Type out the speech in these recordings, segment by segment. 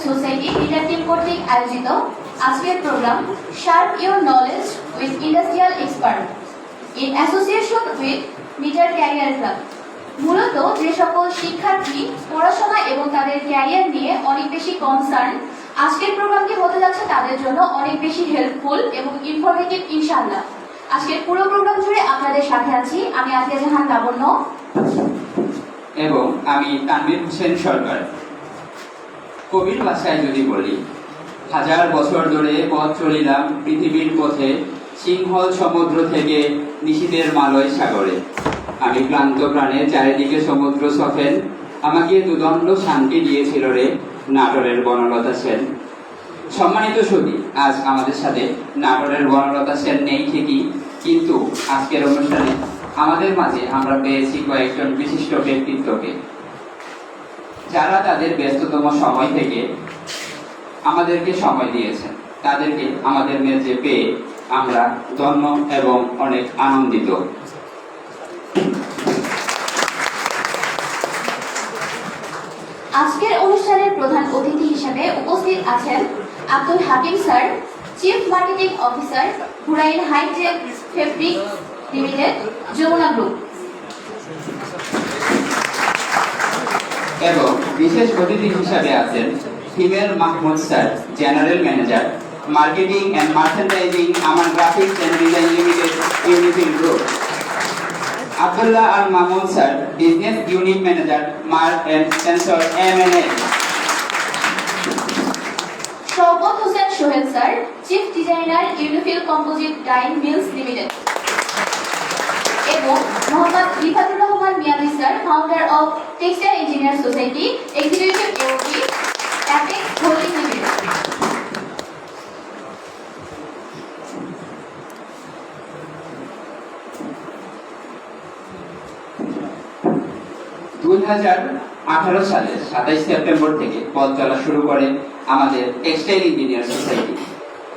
Society নিটার team কর্তৃক আয়োজিত আজকের program sharp your knowledge with industrial expert in association with NITER career club. মূলত যে সকল শিক্ষার্থী পড়াশোনা এবং তাদের ক্যারিয়ার নিয়ে অনেক বেশি কনসার্ন, আজকের প্রোগ্রামটি হতে যাচ্ছে তাদের জন্য অনেক বেশি হেল্পফুল এবং ইনফরমেটিভ ইনশাআল্লাহ। আজকের পুরো প্রোগ্রাম জুড়ে আপনাদের সাথে আছি আমি আতিয়া জাহান লাবণ্য এবং আমি তানভীর হোসেন সরকার। কবির ভাষায় যদি বলি, হাজার বছর ধরে পথ চলিলাম পৃথিবীর পথে, সিংহল সমুদ্র থেকে নিশীথের মালয় সাগরে। আমি ক্লান্ত প্রাণে চারিদিকে সমুদ্র সফেন, আমাকে দুদণ্ড শান্তি দিয়েছিল রে নাটোরের বনলতা সেন। সম্মানিত সুধী, আজ আমাদের সাথে নাটোরের বনলতা সেন নেই ঠিকই, কিন্তু আজকের অনুষ্ঠানে আমাদের মাঝে আমরা পেয়েছি কয়েকজন বিশিষ্ট ব্যক্তিত্বকে, যারা তাদের ব্যস্ততম সময় থেকে আমাদেরকে সময় দিয়েছেন। তাদেরকে আমাদের মেজে পেয়ে আমরা ধন্য এবং অনেক আনন্দিত। আজকের অনুষ্ঠানের প্রধান অতিথি হিসেবে উপস্থিত আছেন Abdul Hakim sir, chief marketing officer, Hurain hitech fabric limited, Jamuna group. এবং বিশেষ অতিথি হিসাবে আছেন Himel Mahmud sir, general manager, marketing and merchandising, Aman graphics and design limited, Unifil group. Abdullah Al Mamun sir, business unit manager, Marks and Spencer, M&A। Shawkat Hossain Sohel sir, chief designer, Unifil composite dyeing mills limited. এবং Mohammad Rifatur Rahman Miyadi sir, founder of textile engineer society, executive AOP, apex holding limited. সালের 27 September থেকে পথ চলা শুরু করে আমাদের textile engineer society.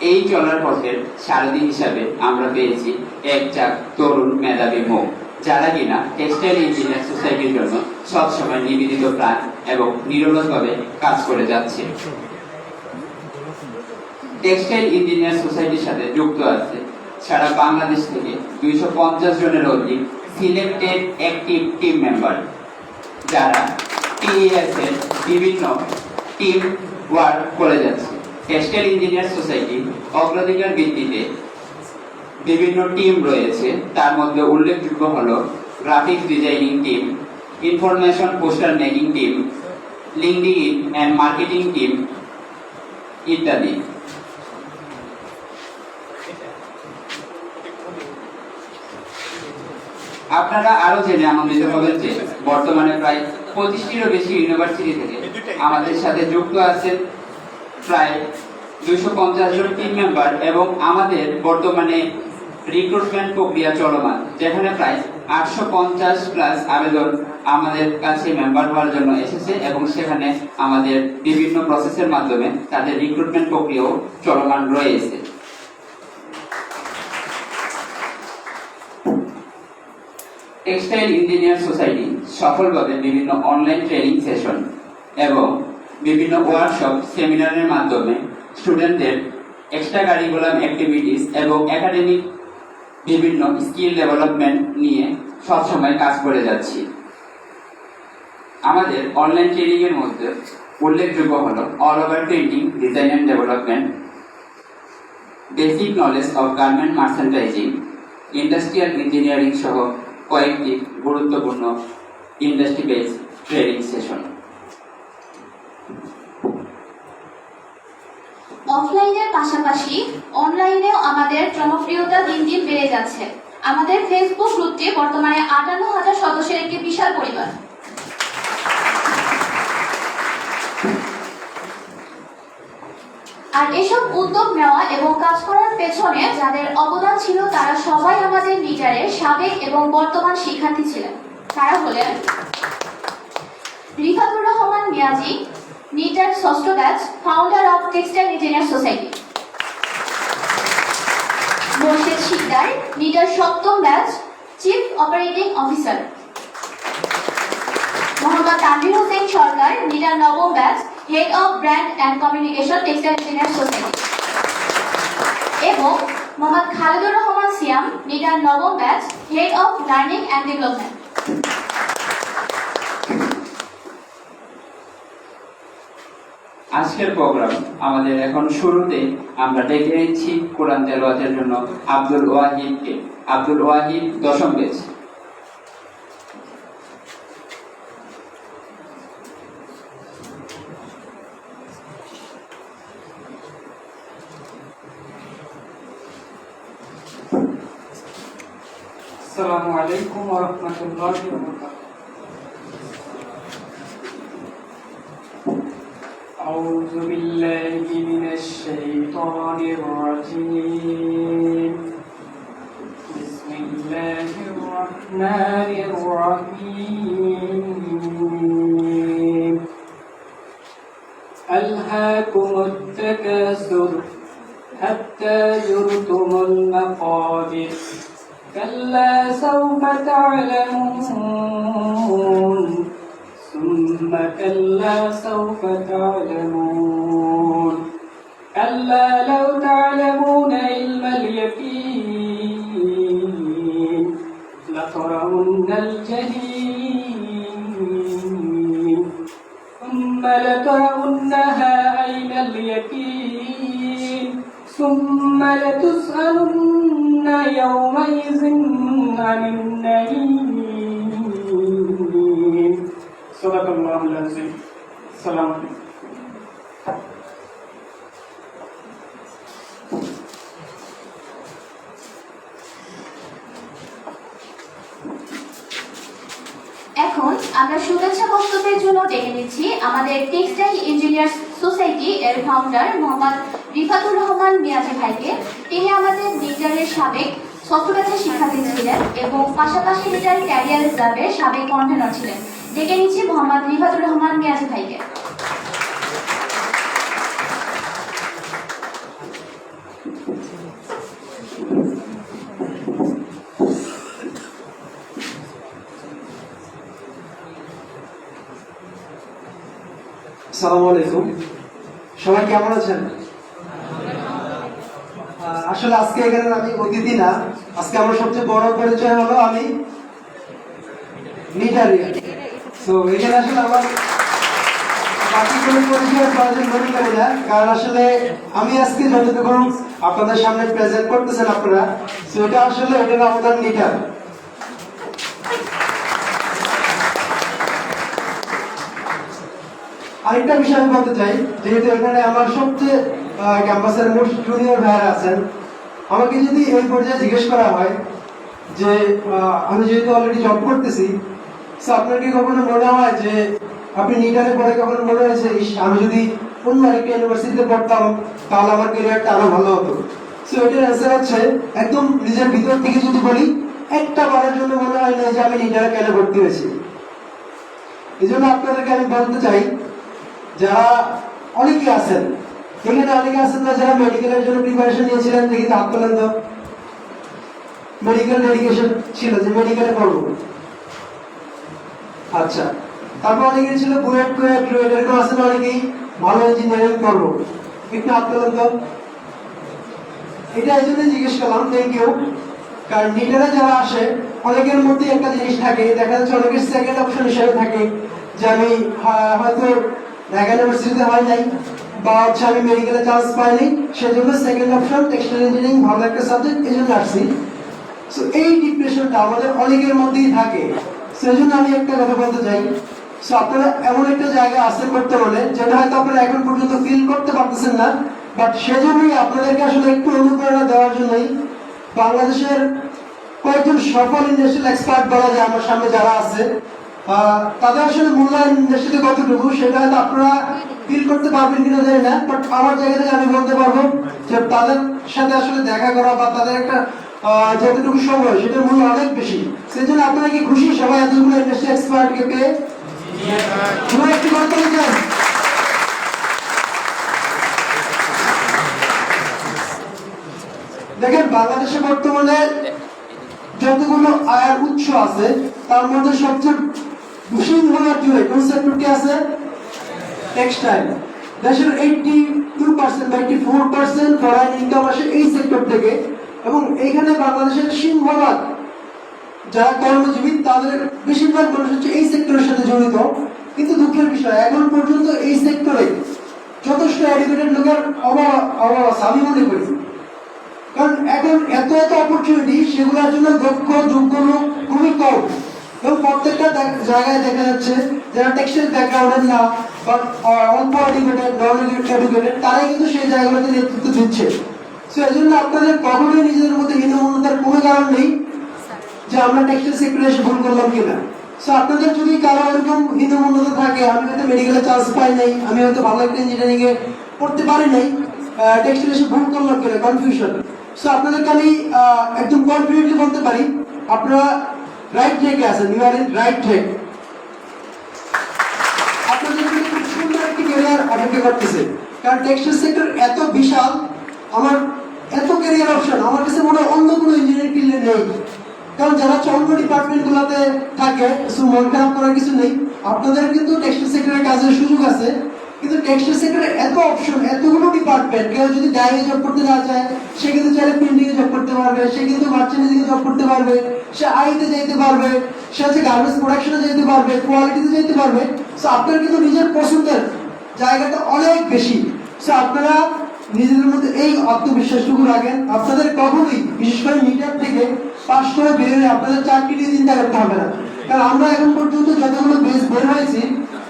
এই চলার পথের সারথি হিসাবে আমরা পেয়েছি এক চাক তরুণ মেধাবী মুখ, যারা কিনা টেক্সটাইল ইঞ্জিনিয়ার সোসাইটির জন্য সবসময় নিবেদিত প্রাণ এবং নিরলসভাবে কাজ করে যাচ্ছে। টেক্সটাইল ইঞ্জিনিয়ার সোসাইটির সাথে যুক্ত আছে সারা বাংলাদেশ থেকে 250 জনের অধিক সিলেক্টেড অ্যাক্টিভ টিম মেম্বার, যারা টিএস এর বিভিন্ন টিম ওয়ার্ক করে যাচ্ছে। টেক্সটাইল ইঞ্জিনিয়ার সোসাইটি অগ্রাধিকার ভিত্তিতে বিভিন্ন টিম রয়েছে, তার মধ্যে উল্লেখযোগ্য হলো graphics designing team, information poster making team, LinkedIn and marketing team ইত্যাদি। আপনারা আরো জেনে আনন্দিত হবেন যে বর্তমানে প্রায় 25টিরও বেশি ইউনিভার্সিটি থেকে আমাদের সাথে যুক্ত আছেন প্রায় 250 জন টিম মেম্বার, এবং আমাদের বর্তমানে রিক্রুটমেন্ট প্রক্রিয়া চলমান, যেখানে প্রায় 850 প্লাস আবেদন আমাদের কাছে মেম্বার হওয়ার জন্য এসেছে, এবং সেখানে আমাদের বিভিন্ন প্রসেসের মাধ্যমে তাদের রিক্রুটমেন্ট প্রক্রিয়াও চলমান রয়েছে। টেক্সটাইল ইঞ্জিনিয়ার সোসাইটি সফলভাবে বিভিন্ন অনলাইন ট্রেনিং সেশন এবং বিভিন্ন ওয়ার্কশপ সেমিনারের মাধ্যমে স্টুডেন্টদের এক্সট্রা কারিকুলাম অ্যাক্টিভিটিস এবং একাডেমিক বিভিন্ন স্কিল ডেভেলপমেন্ট নিয়ে সবসময় কাজ করে যাচ্ছি। আমাদের অনলাইন ট্রেনিং এর মধ্যে উল্লেখযোগ্য হলো all over printing, design and development, basic knowledge of garment merchandising, industrial engineering সহ কয়েকটি গুরুত্বপূর্ণ ইন্ডাস্ট্রি বেস ট্রেনিং সেশন। অফলাইনের পাশাপাশি অনলাইনেও আমাদের জনপ্রিয়তা দিন দিন বেড়ে যাচ্ছে। আমাদের ফেসবুক গ্রুপটি বর্তমানে 58,000 সদস্যের একটি বিশাল পরিবার। আর এসব উদ্যোগ নেওয়া এবং কাজ করার পেছনে যাদের অবদান ছিল, তারা সবাই আমাদের নিটারের সাবেক এবং বর্তমান শিক্ষার্থী ছিলেন। তারা হলেন রিফাতুর রহমান মিয়াজি, নিটার ষষ্ঠ batch, founder of textile engineer society. Morshed Sikder, NITER সপ্তম batch, chief operating officer. Mohammad Tanvir Hossain Sarkar, NITER নবম batch, head of brand and communication textile engineer society এবং মোহাম্মদ খালেদুর রহমান সিয়াম নিটার নবম batch head of learning and development. আজকের প্রোগ্রাম আমাদের এখন শুরুতে আমরা ডেকে নিচ্ছি কোরআন তেলাওয়াতের জন্য আব্দুল ওয়াহিদকে। আব্দুল ওয়াহিদ দশম ব্যাচ। السلام عليكم ورحمة الله وبركاته. أعوذ بالله من الشيطان الرجيم. بسم الله الرحمن الرحيم. ألهاكم التكاثر حتى زرتم المقابر كلا سوف تعلمون ثم كلا سوف تعلمون كلا لو تعلمون علم اليقين لترون الجحيم ثم لترونها عين اليقين ثم لتسألن يومئذ عن النعيم. صدق الله العظيم. السلام عليكم. এখন আমরা শুভেচ্ছা বক্তব্যের জন্য ডেকে নিচ্ছি আমাদের টেক্সটাইল ইঞ্জিনিয়ার্স সোসাইটি এর ফাউন্ডার মোহাম্মদ রিফাতুর রহমান মিয়াজি ভাইকে। তিনি আমাদের নিটারের সাবেক ষষ্ঠ ব্যাচের শিক্ষার্থী ছিলেন এবং পাশাপাশি নিটার ক্যারিয়ার রিজার্ভের সাবেক কনভেনর ছিলেন। ডেকে নিচ্ছি মোহাম্মদ রিফাতুর রহমান মিয়াজি ভাইকে। আসসালামু আলাইকুম, সবাই কেমন আছেন? আসলে আজকে এখানে আমি অতিথি না, আজকে আমার সবচেয়ে বড় পরিচয় হলো আমি নিটারিয়ান। তো এখানে আসলে আমার বাকি কোনো পরিচয় প্রয়োজন মনে করি না, কারণ আসলে আমি আজকে যতটুকু আপনাদের সামনে প্রেজেন্ট করতেছেন আপনারা, সেটা আসলে এটার অবদান নিটার। আরেকটা বিষয় আমি বলতে চাই, যেহেতু এখানে আমার সবচেয়ে ক্যাম্পাসের মোস্ট জুনিয়র ভাইয়ারা আছেন, আমাকে যদি এই পর্যায়ে জিজ্ঞেস করা হয় যে আমি যেহেতু অলরেডি জব করতেছি, আপনার কি কখনো মনে হয় যে আপনি নিটারে পড়ে কখনো মনে হয়েছে আমি যদি অন্য আরেকটা ইউনিভার্সিটিতে পড়তাম তাহলে আমার ক্যারিয়ারটা আরো ভালো হতো? সো এটার অ্যান্সার হচ্ছে একদম নিজের ভিতর থেকে যদি বলি, একটা বারের জন্য মনে হয় না যে আমি নিটারে কেন ভর্তি হয়েছি। এই জন্য আপনাদেরকে আমি বলতে চাই, যারা অনেকে আছেন এখানে, অনেকে আছেন না যারা মেডিকেলের জন্য প্রিপারেশন নিয়েছিলেন, দেখি তো হাত তোলেন তো। মেডিকেল ডেডিকেশন ছিল যে মেডিকেলে পড়বো, আচ্ছা। তারপর অনেকে ছিল বুয়েট কুয়েট রুয়েট, এরকম আছেন অনেকেই ভালো ইঞ্জিনিয়ারিং করবো, একটু হাত তোলেন তো। এটা এই জন্য জিজ্ঞেস করলাম, থ্যাংক ইউ। কারণ নিটারে যারা আসে অনেকের মধ্যে একটা জিনিস থাকে, দেখা যাচ্ছে অনেকের সেকেন্ড অপশন হিসেবে থাকে যে আমি হয়তো ঢাকা ইউনিভার্সিটিতে হয় নাই বা হচ্ছে আমি মেডিকেলে চান্স পাইনি, সেজন্য সেকেন্ড অপশন টেক্সটাইল ইঞ্জিনিয়ারিং ভালো একটা সাবজেক্ট, এই জন্য আসছি। সো এই ডিপ্রেশনটা আমাদের অনেকের মধ্যেই থাকে। সেজন্য আমি একটা কথা বলতে চাই, সো আপনারা এমন একটা জায়গায় আসতে করতে বলে যেটা হয়তো আপনারা এখন পর্যন্ত ফিল করতে পারতেছেন না, বাট সেজন্যই আপনাদেরকে আসলে একটু অনুপ্রেরণা দেওয়ার জন্যই বাংলাদেশের কয়েকজন সফল ইন্ডাস্ট্রিয়াল এক্সপার্ট বলা যায় আমার সামনে যারা আছে, তাদের আসলে মূল্যায়ন ইন্ডাস্ট্রিতে কতটুকু সেটা হয়তো আপনারা ফিল করতে পারবেন কিনা জানি না, বাট আমার জায়গা থেকে আমি বলতে পারবো যে তাদের সাথে আসলে দেখা করা বা তাদের একটা যতটুকু সময় সেটার মূল্য অনেক বেশি। সেই জন্য আপনারা কি খুশি সবাই এতগুলো ইন্ডাস্ট্রি এক্সপার্টকে পেয়ে? একটু করতে চান? দেখেন, বাংলাদেশে বর্তমানে যতগুলো আয়ের উৎস আছে তার মধ্যে সবচেয়ে বেশি জুড়ে কোন সেক্টরটি আছে? টেক্সটাইল। দেশের 82% বা 84% ফরেন ইনকাম আসে এই সেক্টর থেকে, এবং এইখানে বাংলাদেশের সিংহভাগ যারা কর্মজীবী তাদের বেশিরভাগ মানুষ হচ্ছে এই সেক্টরের সাথে জড়িত। কিন্তু দুঃখের বিষয় এখন পর্যন্ত এই সেক্টরে যথেষ্ট এডুকেটেড লোকের অভাব আছে আমি মনে করি। কারণ এখন এত অপরচুনিটি, সেগুলোর জন্য দক্ষ যোগ্য লোক খুবই কম, এবং প্রত্যেকটা জায়গায় দেখা যাচ্ছে যারা টেক্সটাইল ব্যাকগ্রাউন্ডের না বা অল্প এডুকেটেড নন এডুকেটেড তারাই কিন্তু সেই জায়গাগুলোতে নেতৃত্ব দিচ্ছে। সো এই জন্য আপনাদের কখনোই নিজেদের মধ্যে হীনমন্যতার কোনো কারণ নেই যে আমরা টেক্সটাইল সেক্টরে এসে ভুল করলাম কিনা। সো আপনাদের যদি কারো এরকম হীনমন্যতা থাকে, আমি হয়তো মেডিকেলে চান্স পাই নাই, আমি হয়তো ভালো একটা ইঞ্জিনিয়ারিং এ পড়তে পারি নাই, টেক্সটাইল এসে ভুল করলাম কিনা, কনফিউশন। সো আপনাদেরকে আমি একদম কনফিডেন্টলি বলতে পারি আপনারা রাইট ট্র্যাকে আছেন, you are in right track. আপনাদের জন্য খুব সুন্দর একটি ক্যারিয়ার অপেক্ষা করতেছে, কারণ টেক্সটাইল সেক্টর এত বিশাল, আমার এত ক্যারিয়ার অপশন আমার কাছে মনে হয় অন্য কোনো ইঞ্জিনিয়ারিং ফিল্ডে নেই। কারণ যারা চন্দ্র ডিপার্টমেন্ট গুলাতে থাকে, মন খারাপ করার কিছু নেই, আপনাদের কিন্তু টেক্সটাইল সেক্টরে কাজের সুযোগ আছে। কিন্তু টেক্সটাইল সেক্টরে এত অপশন, এতগুলো ডিপার্টমেন্ট, কেউ যদি ডাইয়ে জব করতে না চায় সে কিন্তু চাইলে প্রিন্টিং এ জব করতে পারবে, সে কিন্তু মার্চেন্ডিং এ জব করতে পারবে, সে আইতে যাইতে পারবে, সে হচ্ছে গার্মেন্টস প্রোডাকশনে যেতে পারবে, কোয়ালিটিতে যেতে পারবে। সো আপনার কিন্তু নিজের পছন্দের জায়গাটা অনেক বেশি। সো আপনারা নিজেদের মধ্যে এই আত্মবিশ্বাসটুকু রাখেন। আপনাদের কখনোই বিশেষ করে মিটার থেকে পাশ করে বেরোলে আপনাদের চাকরি নিয়ে চিন্তা করতে হবে না। কারণ আমরা এখন পর্যন্ত যতগুলো বেস বের হয়েছি,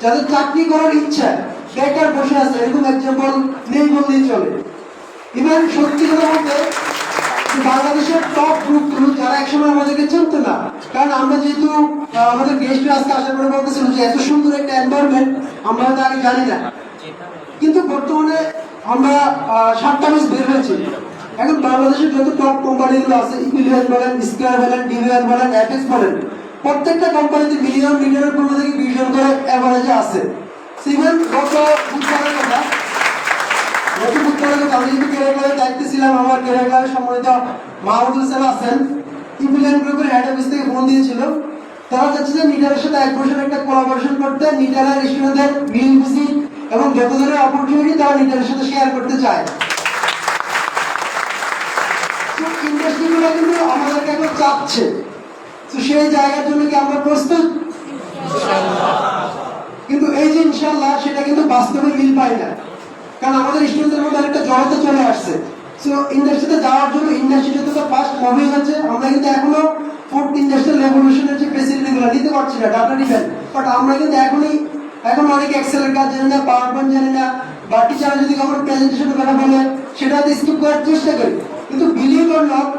যাদের চাকরি করার ইচ্ছা বেকার বসে আছে, এরকম এক্সাম্পল নেই বললেই চলে। ইভেন সত্যি কথা বলতে বাংলাদেশের টপ গ্রুপগুলো যারা একসময় আমাদেরকে চিনতো না, কারণ আমরা যেহেতু আমাদের গেস্ট আজকে আশা করে বলতেছিল যে এত সুন্দর একটা এনভায়রনমেন্ট আমরা হয়তো আগে জানি না, কিন্তু বর্তমানে আমরা 7টা বেস বের হয়েছি। এখন বাংলাদেশের যত টপ কোম্পানিগুলো আছে, ইকুইলিয়ান বলেন, স্কয়ার বলেন, ডিভিআর বলেন, অ্যাপেক্স বলেন, প্রত্যেকটা কোম্পানিতে মিলিয়ন মিলিয়নের 15 থেকে 20 জন করে অ্যাভারেজে আছে। ইভেন গত বুধবারের কথা আমি যদি কেরালায় দায়িত্বে ছিলাম, আমার কেরালায় সম্মানিত মাহমুদুল স্যার আছেন, ইকুইলিয়ান গ্রুপের হেড অফিস থেকে ফোন দিয়েছিল, তারা চাচ্ছে যে নিটারের সাথে 1 বছর একটা কোলাবোরেশন করতে, নিটারের স্টুডেন্টদের মিল ভিজিট এবং যত ধরনের অপরচুনিটি তারা নিটারের সাথে শেয়ার করতে চায়। ইন্ডাস্ট্রিগুলো কিন্তু আমাদেরকে এখন চাপছে। তো সেই জায়গার জন্য কি আমরা প্রস্তুত? কিন্তু এই যে ইনশাআল্লাহ, সেটা কিন্তু বাস্তবে মিল পাই না, কারণ আমাদের স্টুডেন্টদের মধ্যে একটা জড়তা চলে আসছে। সো ইন্ডাস্ট্রিতে যাওয়ার জন্য ইন্ডাস্ট্রিতে তো ফার্স্ট মুভি হচ্ছে, আমরা কিন্তু এখনো ফোর্থ ইন্ডাস্ট্রিয়াল রেভলিউশনের যে ফেসিলিটিগুলো নিতে পারছি না, ডাটা ডিপেন্ড। বাট আমরা কিন্তু এখন অনেক এক্সেলের কাজ জানি না, পাওয়ার পয়েন্ট জানি না, বা টিচার যদি আমার প্রেজেন্টেশনের কথা বলে সেটা স্কিপ করার চেষ্টা করি। কিন্তু বিলিভ অর নট,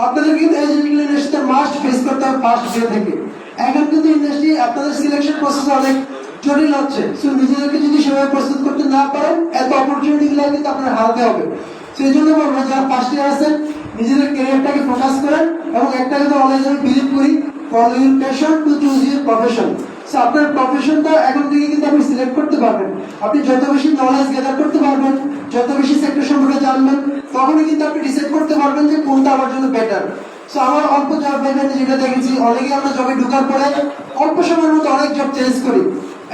আপনাদের কিন্তু এই ইন্ডাস্ট্রিতে মাস্ট ফেস করতে হবে ফার্স্ট ডে থেকে। এখন কিন্তু ইন্ডাস্ট্রি আপনাদের সিলেকশন প্রসেস অনেক জটিল হচ্ছে। সো নিজেদেরকে যদি সেভাবে প্রস্তুত করতে না পারেন, এত অপরচুনিটিগুলো কিন্তু আপনার হারাতে হবে। সেই জন্য বলবো যারা ফার্স্ট ইয়ার আছেন, নিজেদের ক্যারিয়ারটাকে ফোকাস করেন, এবং একটা কথা অলওয়েজ আমি বিলিভ করি, follow your passion to choose your profession. So আপনার প্রফেশনটা এখন থেকে কিন্তু আপনি সিলেক্ট করতে পারবেন। আপনি যত বেশি নলেজ গ্যাদার করতে পারবেন, যত বেশি সেক্টর সম্পর্কে জানবেন, তখনই কিন্তু আপনি ডিসাইড করতে পারবেন যে কোনটা আমার জন্য বেটার। সো আমার অল্প জব ভ্যাকেন্সি যেটা দেখেছি, অনেকে আমরা জবে ঢোকার পরে অল্প সময়ের মধ্যে অনেক জব চেঞ্জ করি।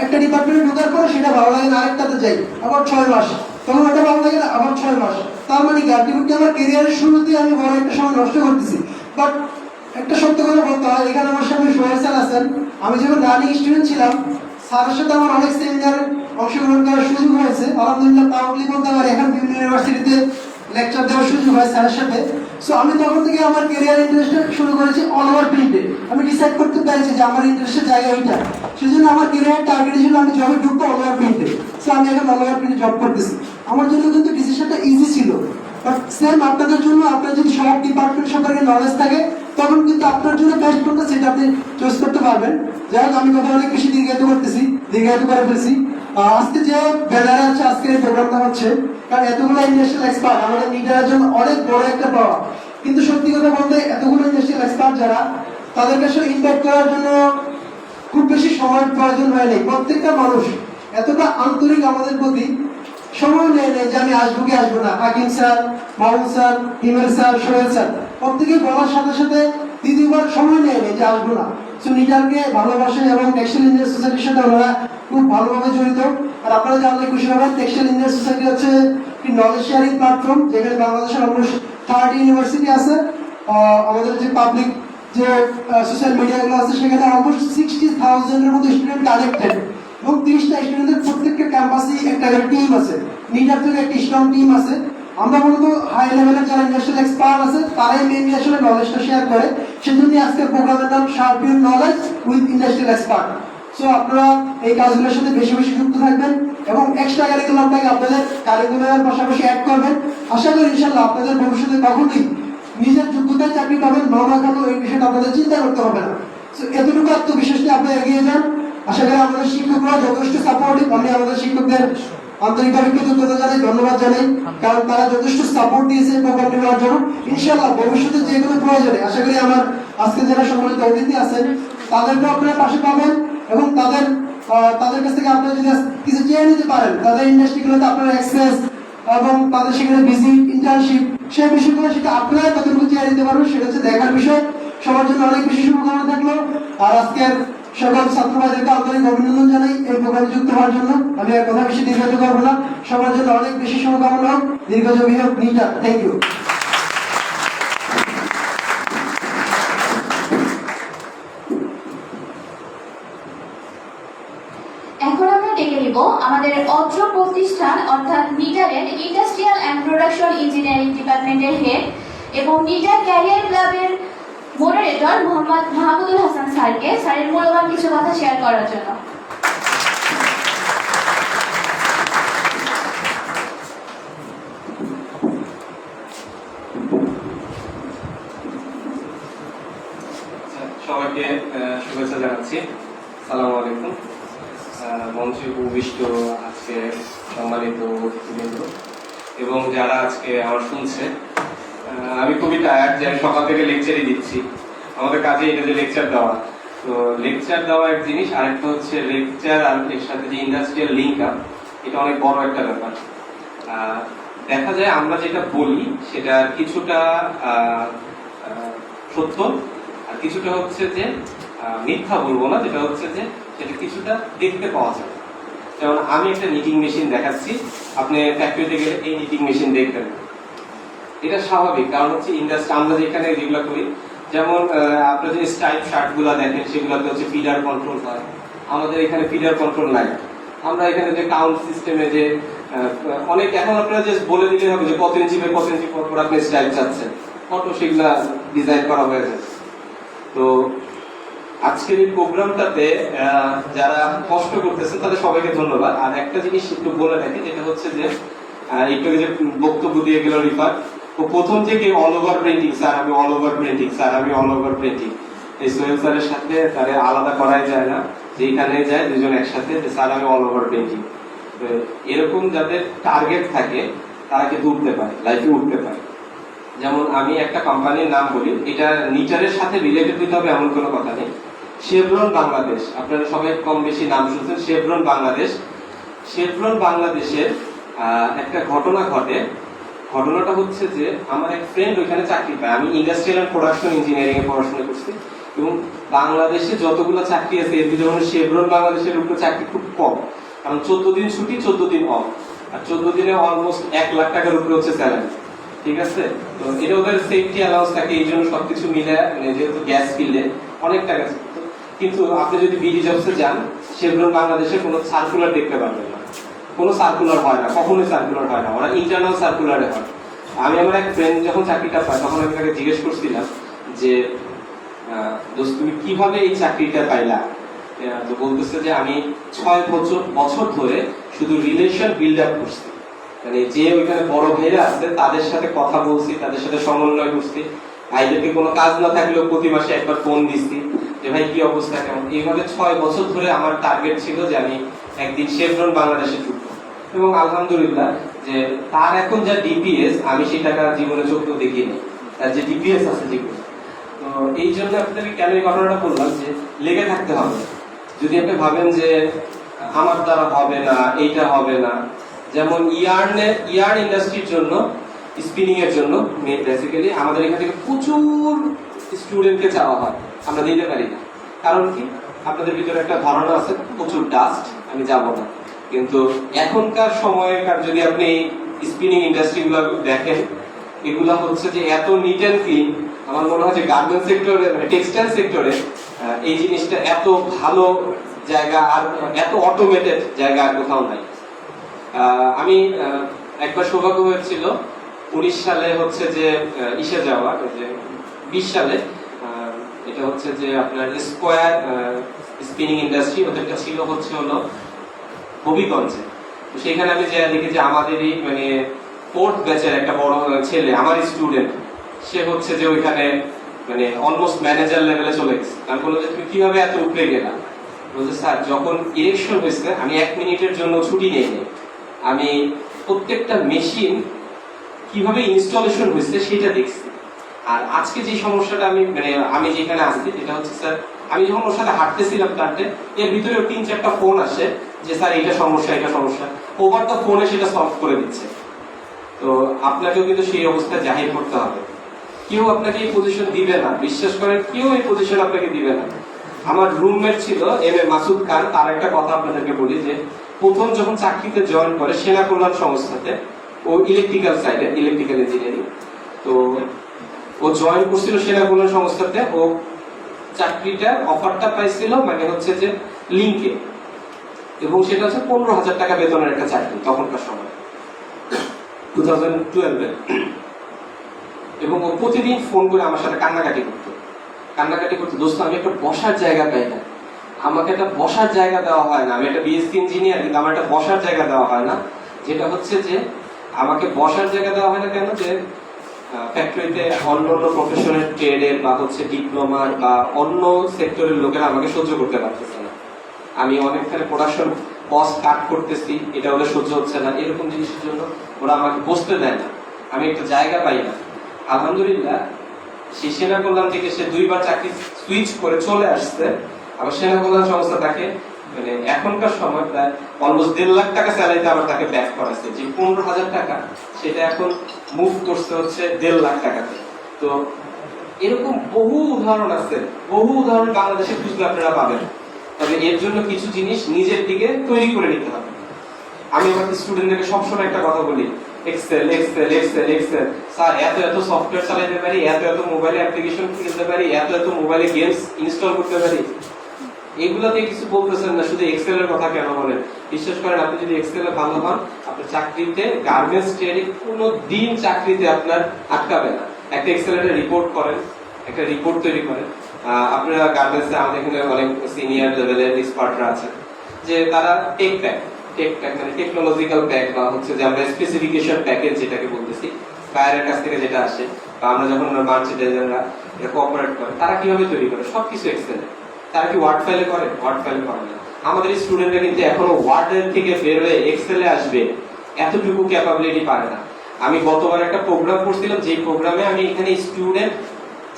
একটা ডিপার্টমেন্টে ঢোকার পরে সেটা ভালো লাগে না, আরেকটাতে যাই, আবার 6 মাস, তখন ওটা ভালো লাগে না, আবার 6 মাস। তার মানে কি আলটিমেটলি আমার ক্যারিয়ারের শুরুতে আমি বড় একটা সময় নষ্ট করতেছি। বাট একটা সত্য কথা বলতে হয়, এখানে আমার সামনে সোহেল স্যার আছেন, আমি যখন রানিং স্টুডেন্ট ছিলাম, স্যারের সাথে আমার অনেক সেমিনারে অংশগ্রহণ করার সুযোগ হয়েছে। আলহামদুলিল্লাহ প্রাউডলি বলতে পারি, এখন বিভিন্ন ইউনিভার্সিটিতে লেকচার দেওয়ার সুযোগ হয় স্যারের সাথে। সো আমি তখন থেকে আমার ক্যারিয়ার ইন্টারেস্ট শুরু করেছি অল ওভার প্রিন্টে। আমি ডিসাইড করতে পেরেছি যে আমার ইন্টারেস্টের জায়গা ওইটা, সেজন্য আমার ক্যারিয়ার টার্গেট ছিল আমি জবে ঢুকবো অল ওভার প্রিন্টে। সো আমি এখন অল ওভার প্রিন্টে জব করতেছি। আমার জন্য কিন্তু ডিসিশনটা ইজি ছিল। বাট সেম আপনাদের জন্য, আপনার যদি সব ডিপার্টমেন্ট সম্পর্কে নলেজ থাকে, তখন কিন্তু আপনার জন্য বেস্ট কোনটা সেটা আপনি চয়েস করতে পারবেন। যাই হোক, আমি কথা অনেক বেশি দীর্ঘায়িত করে ফেলছি। আজকে যে ব্যানার আছে, আজকে এই প্রোগ্রামটা হচ্ছে, কারণ এতগুলো ইন্ডাস্ট্রিয়াল এক্সপার্ট আমাদের নিটারের জন্য অনেক বড় একটা পাওয়া। কিন্তু সত্যি কথা বলতে এতগুলো ইন্ডাস্ট্রিয়াল এক্সপার্ট যারা, তাদেরকে আসলে ইনভাইট করার জন্য খুব বেশি সময়ের প্রয়োজন হয়নি। প্রত্যেকটা মানুষ এতটা আন্তরিক আমাদের প্রতি, সময় নেই যে আমি আসবো কি আসবো না। হাকিম স্যার, মাহমুদ স্যার, হিমেল স্যার, সোহেল স্যার প্রত্যেকে বলার সাথে সাথে দ্বিতীয়বার সময় নেই যে আসবো না। সো নিটারকে ভালোবাসে এবং টেক্সটাইল ইঞ্জিনিয়ার সোসাইটির সাথে ওনারা খুব ভালোভাবে জড়িত। আর আপনারা জানলে খুশি হবেন, টেক্সটাইল ইঞ্জিনিয়ার সোসাইটি হচ্ছে একটি নলেজ শেয়ারিং প্ল্যাটফর্ম, যেখানে বাংলাদেশের অলমোস্ট 30 ইউনিভার্সিটি আছে। আমাদের যে পাবলিক যে সোশ্যাল মিডিয়াগুলো আছে সেখানে অলমোস্ট 60,000 এর মতো স্টুডেন্ট কানেক্টেড, এবং 30টা স্টুডেন্টের প্রত্যেকটা ক্যাম্পাসে একটা করে টিম আছে। নিটার থেকে একটি স্ট্রং টিম আছে। আমরা মূলত হাই লেভেলের যারা ইন্ডাস্ট্রিয়াল এক্সপার্ট আছে তারাই মেইনলি আসলে নলেজটা শেয়ার করে। সেজন্য আজকের প্রোগ্রামের নাম sharp your knowledge with industrial expert. So আপনারা এই কাজগুলোর সাথে বেশি বেশি যুক্ত থাকবেন এবং এক্সট্রা কারিকুলামটাকে আপনাদের কারিকুলামের পাশাপাশি অ্যাড করবেন। আশা করি ইনশাআল্লাহ আপনাদের ভবিষ্যতে কখনোই নিজের যোগ্যতায় চাকরি পাবেন, মামা খালো এই বিষয়টা আপনাদের চিন্তা করতে হবে না। সো এতটুকু আত্মবিশ্বাস নিয়ে আপনারা এগিয়ে যান। আশা করি আমাদের শিক্ষকরা যথেষ্ট সাপোর্টিভ। আমি আমাদের শিক্ষকদের আন্তরিকভাবে কৃতজ্ঞতা জানাই, ধন্যবাদ জানাই, কারণ তারা যথেষ্ট সাপোর্ট দিয়েছে প্রোগ্রামটি নেওয়ার জন্য। ইনশাআল্লাহ ভবিষ্যতে যে কোনো প্রয়োজনে আশা করি আমার আজকে যারা সম্মানিত অতিথি আছেন তাদেরকে আপনারা পাশে পাবেন, এবং তাদের কাছ থেকে আপনারা যদি কিছু চেয়ে নিতে পারেন, তাদের ইন্ডাস্ট্রিগুলোতে আপনারা অ্যাক্সেস এবং তাদের সেখানে ভিজিট, ইন্টার্নশিপ, সেই বিষয়গুলো সেটা আপনারা কতটুকু চেয়ে নিতে পারবেন সেটা হচ্ছে দেখার বিষয়। সবার জন্য অনেক বেশি শুভকামনা থাকলো। আর আজকের সকল ছাত্র ভাইদেরকে আন্তরিক অভিনন্দন জানাই এই প্রোগ্রামে যুক্ত হওয়ার জন্য। আমি আর কথা বেশি দীর্ঘায়িত করবো না। সবার জন্য অনেক বেশি শুভকামনা হোক, দীর্ঘজীবী হোক নিটা। Thank you. এখন আমরা ডেকে নিব আমাদের অত্র প্রতিষ্ঠান অর্থাৎ নিটারের ইন্ডাস্ট্রিয়াল অ্যান্ড প্রোডাকশন ইঞ্জিনিয়ারিং ডিপার্টমেন্টের হেড এবং নিটার ক্যারিয়ার ক্লাবের মডারেটর মোহাম্মদ মাহমুদুল হাসান স্যারকে স্যারের মূল্যবান কিছু কথা শেয়ার করার জন্য। সবাইকে শুভেচ্ছা জানাচ্ছি। আসসালামু আলাইকুম। মঞ্চে উপবিষ্ট আজকে সম্মানিত অতিথিবৃন্দ এবং যারা আজকে আমার শুনছে, আমি খুবই টায়ার্ড যে আমি সকাল থেকে লেকচারই দিচ্ছি। আমাদের কাজে এটা যে লেকচার দেওয়া, তো লেকচার দেওয়া এক জিনিস, আরেকটা হচ্ছে লেকচার আর এর সাথে যে ইন্ডাস্ট্রিয়াল লিঙ্ক আপ, এটা অনেক বড় একটা ব্যাপার। দেখা যায় আমরা যেটা বলি সেটা কিছুটা সত্য আর কিছুটা হচ্ছে যে মিথ্যা বলবো না, যেটা হচ্ছে যে সেটা কিছুটা দেখতে পাওয়া যায়। যেমন আমি একটা নিটিং মেশিন দেখাচ্ছি, আপনি ফ্যাক্টরিতে গেলে এই নিটিং মেশিন দেখবেন, এটা স্বাভাবিক। কারণ হচ্ছে ইন্ডাস্ট্রি আমরা যেখানে যেগুলো করি, যেমন আপনারা যে স্ট্রাইপ শার্ট গুলা দেখেন সেগুলোতে হচ্ছে ফিডার কন্ট্রোল হয়, আমাদের এখানে ফিডার কন্ট্রোল নাই। আমরা এখানে যে কাউন্ট সিস্টেমে যে অনেক, এখন আপনারা যে বলে দিলে হবে যে কত ইঞ্চি বাই কত ইঞ্চি পর আপনি স্ট্রাইপ চাচ্ছেন, ফটো সেগুলা ডিজাইন করা হয়ে যায়। তো আজকের এই প্রোগ্রামটাতে যারা কষ্ট করতেছেন তাদের সবাইকে ধন্যবাদ। আর একটা জিনিস একটু বলে রাখি, যেটা হচ্ছে যে একটু যে বক্তব্য দিয়ে গেল রিফার, তো প্রথম থেকে অল ওভার প্রিন্টিং, স্যার আমি অল ওভার প্রিন্টিং, স্যার আমি অল ওভার প্রিন্টিং, এই সোহেল স্যারের সাথে তারে আলাদা করাই যায় না, যেখানে যায় দুজন একসাথে যে স্যার আমি অল ওভার প্রিন্টিং। এরকম যাদের টার্গেট থাকে তারা কিন্তু উঠতে পারে, লাইফে উঠতে পারে। যেমন আমি একটা কোম্পানির নাম বলি, এটা নিটারের সাথে রিলেটেড হতে হবে এমন কোনো কথা নেই। শেভরন বাংলাদেশ, আপনারা সবাই কম বেশি নাম শুনছেন। শেভরন বাংলাদেশ, শেভরন বাংলাদেশের একটা ঘটনা ঘটে। ঘটনাটা হচ্ছে যে আমার এক ফ্রেন্ড ওইখানে চাকরি পায়। আমি ইন্ডাস্ট্রিয়াল অ্যান্ড প্রোডাকশন ইঞ্জিনিয়ারিং এ পড়াশোনা করছি, এবং বাংলাদেশে যতগুলো চাকরি আছে এর ভিতরে শেভরন বাংলাদেশের উপরে চাকরি খুব কম, কারণ 14 দিন ছুটি 14 দিন অফ, আর 14 দিনে অলমোস্ট 1 লাখ টাকার উপরে হচ্ছে স্যালারি। ঠিক আছে, তো এটা ওদের সেফটি অ্যালাউন্স থাকে, এই জন্য সবকিছু মিলে যেহেতু গ্যাস ফিল্ডে অনেক টাকা। কিন্তু আপনি যদি বিডি জবসে যান, শেভরন বাংলাদেশে কোনো সার্কুলার দেখতে পারবেন না, কোনো সার্কুলার হয় না, কখনোই সার্কুলার হয় না, ওরা ইন্টারনাল সার্কুলারে হয়। আমি আমার এক ফ্রেন্ড যখন চাকরিটা পাই তখন আমি তাকে জিজ্ঞেস করছিলাম যে দোস্ত তুমি কিভাবে এই চাকরিটা পাইলা? তো বলতেছে যে আমি 6 বছর ধরে শুধু রিলেশন বিল্ড আপ করছি, মানে যে ওইখানে বড় ভাইরা আছে তাদের সাথে কথা বলছি, তাদের সাথে সমন্বয় করছি, ভাইদেরকে কোনো কাজ না থাকলেও প্রতি মাসে একবার ফোন দিচ্ছি যে ভাই কি অবস্থা কেমন। এইভাবে 6 বছর ধরে আমার টার্গেট ছিল যে আমি একদিন শেভরন বাংলাদেশে ঢুকবো, এবং আলহামদুলিল্লাহ যে তার এখন যা ডিপিএস আমি সেই টাকা জীবনে চোখেও দেখিনি, তার যে ডিপিএস আছে জীবনে। তো এই জন্য আপনাকে কেন এই ঘটনাটা বললাম যে লেগে থাকতে হবে। যদি আপনি ভাবেন যে আমার দ্বারা হবে না, এইটা হবে না, যেমন ইয়ার্ন ইন্ডাস্ট্রির জন্য, স্পিনিং এর জন্য বেসিক্যালি আমাদের এখান থেকে প্রচুর স্টুডেন্টকে চাওয়া হয়, আমরা দিতে পারি না, কারণ কি আপনাদের ভিতরে একটা ধারণা আছে প্রচুর ডাস্ট, আমি যাব না, কিন্তু এখনকার সময়কার যদি আপনি স্পিনিং ইন্ডাস্ট্রি গুলো দেখেন, এগুলা হচ্ছে যে এত নিট অ্যান্ড ক্লিন। আমার মনে হয় যে গার্মেন্ট সেক্টরে মানে টেক্সটাইল সেক্টরে এই জিনিসটা এত ভালো জায়গা আর এত অটোমেটেড জায়গা আর কোথাও নাই। আমি একবার সৌভাগ্য হয়েছিল 19 সালে হচ্ছে যে ইসে যাওয়া, যে 20 সালে এটা হচ্ছে যে আপনার স্কোয়ার স্পিনিং ইন্ডাস্ট্রি, ওদেরটা ছিল হচ্ছে হলো হবিগঞ্জে। তো সেখানে আমি যে দেখি যে আমাদেরই মানে 4th ব্যাচের একটা বড় ছেলে, আমার স্টুডেন্ট, সে হচ্ছে যে ওইখানে মানে অলমোস্ট ম্যানেজার লেভেলে চলে গেছে। আমি বললাম যে তুমি কিভাবে এত উপরে গেলা? বলছে স্যার যখন ইলেকশন হয়েছে আমি 1 মিনিটের জন্য ছুটি নিয়ে নিই, আমি প্রত্যেকটা মেশিন কিভাবে ইনস্টলেশন হয়েছে সেটা দেখছি। আর আজকে যে সমস্যাটা আমি যেখানে আসছি যেটা হচ্ছে স্যার, আমি যখন ওর সাথে হাঁটতেছিলাম তারতে এর ভিতরে 3-4টা ফোন আসে যে স্যার এটা সমস্যা এটা সমস্যা, ওভার দ্য ফোনে সেটা সলভ করে দিচ্ছে। তো আপনাকেও কিন্তু সেই অবস্থা জাহির করতে হবে। কেউ আপনাকে এই পজিশন দিবে না, বিশ্বাস করেন, কেউ এই পজিশন আপনাকে দিবে না। আমার রুমমেট ছিল এম এ মাসুদ খান, তার একটা কথা আপনাদেরকে বলি যে প্রথম যখন চাকরিতে জয়েন করে সেনা কল্যাণ সংস্থাতে, ও ইলেকট্রিক্যাল সাইডে, ইলেকট্রিক্যাল ইঞ্জিনিয়ারিং, তো ও জয়েন করছিল সেনা কল্যাণ সংস্থাতে। ও চাকরিটার অফারটা পাইছিল মানে হচ্ছে যে লিঙ্কে, এবং সেটা হচ্ছে 15,000 টাকা বেতনের একটা চাকরি তখনকার সময় 2012-এ। এবং ও প্রতিদিন ফোন করে আমার সাথে কান্নাকাটি করতো, দোস্ত আমি একটা বসার জায়গা পাই না, আমাকে একটা বসার জায়গা দেওয়া হয় না, আমি একটা বিএসসি ইঞ্জিনিয়ার কিন্তু আমার একটা বসার জায়গা দেওয়া হয় না। যেটা হচ্ছে যে আমাকে বসার জায়গা দেওয়া হয় না কেন, যে ফ্যাক্টরিতে অন্য প্রফেশনাল ট্রেডের বা হচ্ছে ডিপ্লোমার বা অন্য সেক্টরের লোকেরা আমাকে সহ্য করতে পারতেছে না, আমি অনেকখানে প্রোডাকশন কস্ট কাট করতেছি, এটা ওদের সহ্য হচ্ছে না, এরকম জিনিসের জন্য ওরা আমাকে বসতে দেয় না, আমি একটা জায়গা পাই না। আলহামদুলিল্লাহ সেই সেনা কল্যাণ থেকে সে 2বার চাকরি সুইচ করে চলে আসছে। আবার সেনা কল্যাণ সংস্থা তাকে মানে এখনকার সময় প্রায় অলমোস্ট 1.5 লাখ টাকা স্যালারিতে আবার তাকে ব্যাক করাচ্ছে, যে 15,000 টাকা সেটা এখন মুভ করছে হচ্ছে 1.5 লাখ টাকাতে। তো এরকম বহু উদাহরণ আছে, বহু উদাহরণ বাংলাদেশে খুঁজলে আপনারা পাবেন। তবে এর জন্য কিছু জিনিস নিজের দিকে তৈরি করে নিতে হবে। আমি আমার স্টুডেন্টদেরকে সবসময় একটা কথা বলি, Excel Excel Excel Excel. Sir এত সফটওয়্যার চালাতে পারি, এত মোবাইলে অ্যাপ্লিকেশন খেলতে পারি, এত মোবাইলে গেমস ইনস্টল করতে পারি, এগুলাতে কিছু বলতেছেন না, শুধু এক্সেল এর কথা কেন বলেন? বিশ্বাস করেন, আপনি যদি এক্সেলে ভালো হন, আপনার চাকরিতে গার্মেন্টস ট্রেডে কোনো দিন চাকরিতে আপনার আটকাবে না। একটা এক্সেলের রিপোর্ট করেন, একটা রিপোর্ট তৈরি করেন। আপনারা গার্মেন্টসে আমাদের এখানে অনেক সিনিয়র লেভেলের এক্সপার্টরা আছেন, যে তারা টেক প্যাক মানে টেকনোলজিক্যাল প্যাক বা হচ্ছে যে আমরা স্পেসিফিকেশন প্যাকেজ যেটাকে বলতেছি, বায়ারের কাছ থেকে যেটা আসে বা আমরা যখন মার্চেন্টাইজাররা এটা কোঅপারেট করে, তারা কিভাবে তৈরি করে সবকিছু এক্সেলে। তারা কি ওয়ার্ড ফাইলে করে? ওয়ার্ড ফাইলে করে না। আমাদের স্টুডেন্টরা কিন্তু এখনো ওয়ার্ডের থেকে বের হয়ে এক্সেলে আসবে এতটুকু ক্যাপাবিলিটি পারে না। আমি গতবার একটা প্রোগ্রাম করছিলাম, যে প্রোগ্রামে আমি এখানে স্টুডেন্ট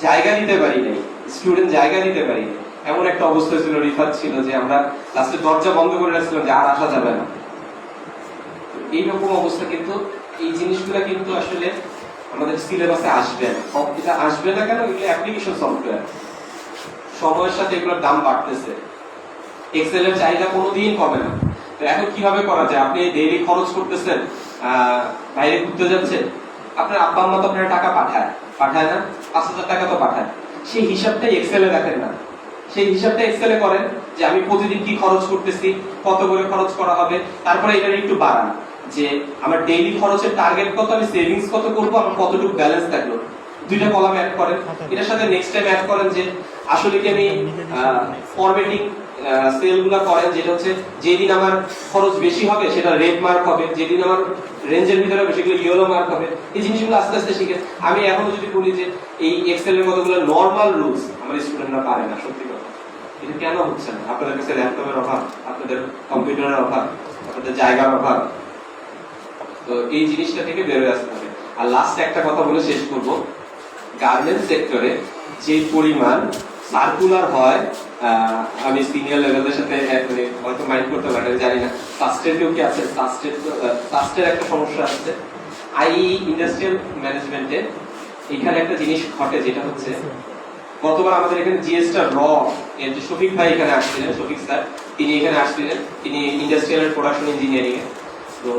জায়গা দিতে পারি নাই, এমন একটা অবস্থা ছিল, রিফাত ছিল, যে আমরা লাস্টে দরজা বন্ধ করে রাখছিলাম যে আর আসা যাবে না। এইরকম অবস্থা। কিন্তু এই জিনিসগুলা কিন্তু আসলে আমাদের সিলেবাসে আসবে না। এটা আসবে না কেন? এগুলো অ্যাপ্লিকেশন সফটওয়্যার, সময়ের সাথে এগুলোর দাম বাড়তেছে, এক্সেল এর চাহিদা কোনোদিন কমে না। তো এখন কিভাবে করা যায়? আপনি ডেইলি খরচ করতেছেন, বাইরে ঘুরতে যাচ্ছেন, আপনার আব্বা আম্মা তো আপনার টাকা পাঠায় না, 5,000 টাকা তো পাঠায়, সেই হিসাবটাই এক্সেলে দেখেন না, সেই হিসাবটা এক্সেলে করেন যে আমি প্রতিদিন কি খরচ করতেছি, কত করে খরচ করা হবে, তারপরে এটা একটু বাড়ান যে আমার ডেইলি খরচের টার্গেট কত, আমি সেভিংস কত করবো, আমার কতটুকু ব্যালেন্স থাকলো, 2টা কলাম অ্যাড করেন। এটার সাথে নেক্সট টাইম অ্যাড করেন যে আসলে কি আমি ফরম্যাটিং সেলগুলো করেন, যেটা হচ্ছে যেদিন আমার খরচ বেশি হবে সেটা রেড মার্ক হবে, যেদিন আমার রেঞ্জের ভিতরে হবে সেগুলো ইয়েলো মার্ক হবে। এই জিনিসগুলো আস্তে আস্তে শিখে। আমি এখনো যদি বলি যে এই এক্সেল এর কতগুলো নরমাল রুলস আমার স্টুডেন্টরা পারে না, সত্যি কথা। এটা কেন হচ্ছে না? আপনাদের কাছে ল্যাপটপের অভাব, আপনাদের কম্পিউটারের অভাব, আপনাদের জায়গার অভাব। তো এই জিনিসটা থেকে বের হয়ে আসতে হবে। আর লাস্ট একটা কথা বলে শেষ করবো, গার্মেন্টস সেক্টরে যে পরিমাণ সার্কুলার হয়, আমি সিনিয়র লেভেলের সাথে হয়তো মাইন্ড করতে পারেন, জানি না সাস্টের কেউ কি আছে, সাস্টের একটা সমস্যা আছে আই ইন্ডাস্ট্রিয়াল ম্যানেজমেন্টে। এখানে একটা জিনিস ঘটে, যেটা হচ্ছে গতবার আমাদের এখানে জিএসটা র এর যে শফিক ভাই এখানে আসছিলেন, শফিক স্যার তিনি এখানে আসছিলেন, তিনি ইন্ডাস্ট্রিয়াল প্রোডাকশন ইঞ্জিনিয়ারিং এ। তো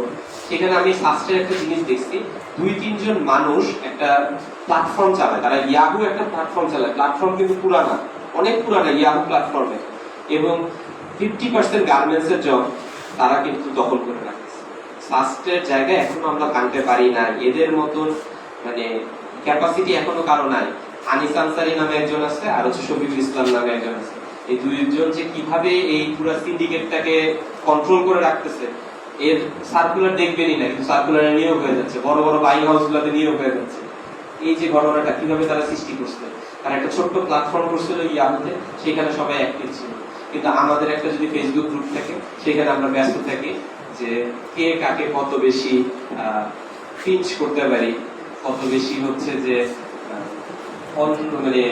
সেখানে আমি সাস্টের একটা জিনিস দেখছি, 2-3 জন মানুষ একটা প্ল্যাটফর্ম চালায়, তারা ইয়াহু একটা প্ল্যাটফর্ম চালায়। প্ল্যাটফর্ম কিন্তু পুরানা, অনেক পুরানা ইয়াহু প্ল্যাটফর্মে, এবং 50% গার্মেন্টস এর জব তারা কিন্তু দখল করে রাখছে। সাস্টের জায়গায় এখনো আমরা ভাঙতে পারি না, এদের মতন মানে ক্যাপাসিটি এখনো কারো নাই। আনিস আনসারী নামে একজন আছে, আর হচ্ছে শফিকুল ইসলাম নামে একজন আছে। এই দুইজন যে কিভাবে এই পুরো সিন্ডিকেটটাকে কন্ট্রোল করে রাখতেছে, এর সার্কুলার দেখবেনই না, কিন্তু সার্কুলারে নিয়োগ হয়ে যাচ্ছে, বড় বড় বাইং হাউস গুলোতে নিয়োগ হয়ে যাচ্ছে। এই যে ঘটনাটা কিভাবে তারা সৃষ্টি করছে, তারা একটা ছোট্ট প্ল্যাটফর্ম করছিল ইয়াহুতে, সেখানে সবাই অ্যাক্টিভ ছিল। কিন্তু আমাদের একটা যদি ফেসবুক গ্রুপ থাকে, সেখানে আমরা ব্যস্ত থাকি যে কে কাকে কত বেশি পিঞ্চ করতে পারি, কত বেশি হচ্ছে যে মানে